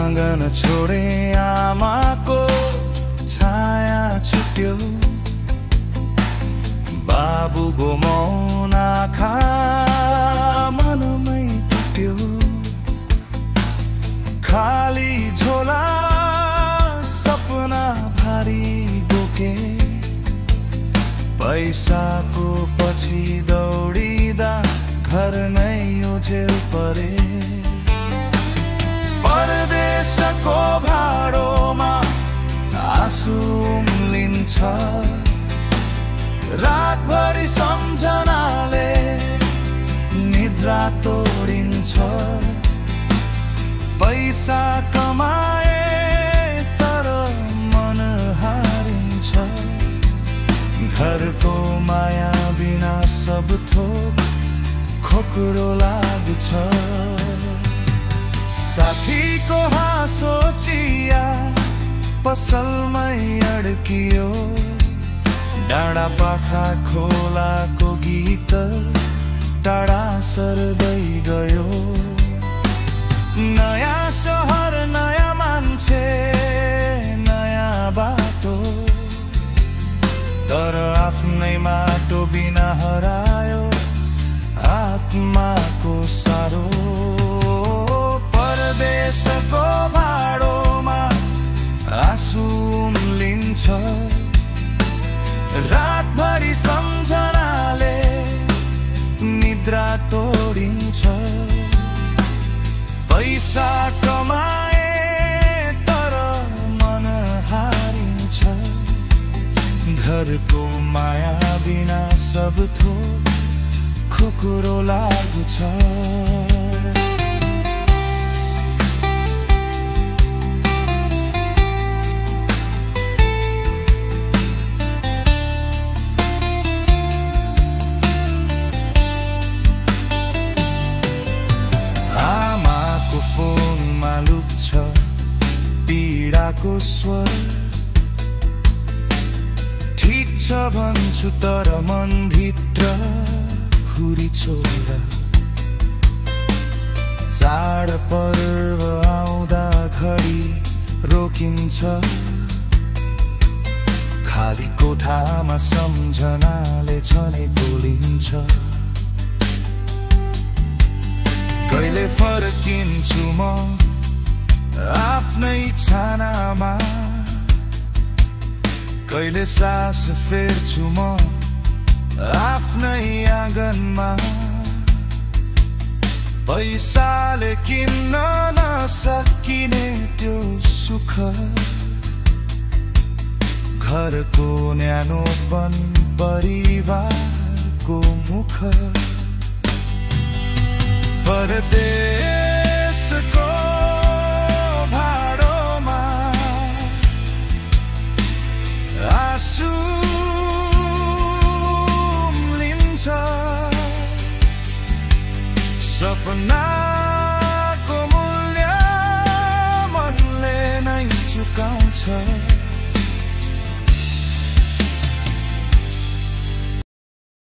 आँगन छोडे आमाको छाया छुट्यो बाबुको मौन आँखा मनमै टुट्यो खाली झोला सपना भारी बोके पैसाको पछि दौडिँदा घर नै ओझेल परे परदेशको भाडोमा आँसु उम्लिन्छ रातभरि सम्झनाले निद्रा तोडिन्छ पैसा कमाए तर मन हारिन्छ घरको माया बिना सब थोक खोक्रो लाग्छ साथीको हाँसो चिया पसलमै अड्कियो डाँडा पाखा खोलाको गीत टाढा सर्दै गयो नयाँ शहर नयाँ मान्छे नयाँ बाटो तर आफ्नै माटो बिना हरायो आत्माको सारो परदेशको भाडोमा आँसु उम्लिन्छ रातभरि सम्झनाले निद्रा तोडिन्छ पैसा कमाए तर मन हारिन्छ घरको माया बिना सब थोक खोक्रो लाग्छ फोनमा लुक्छ पीडाको स्वर ठीक छ भन्छु तर मनभित्र हुरी छोड चाड पर्व आउँदा घडी रोकिन्छ खाली कोठामा सम्झनाले झनै बोलिन्छ कहिले फर्किन्छु म आफ्नै छानामा कहिले सास फेर्छु म आफ्नै आँगनमा पैसाले किन्न नसकिने त्यो सुख घरको न्यानोपन परिवारको मुख परदेशको भाडोमा आँसु उम्लिन्छ सपना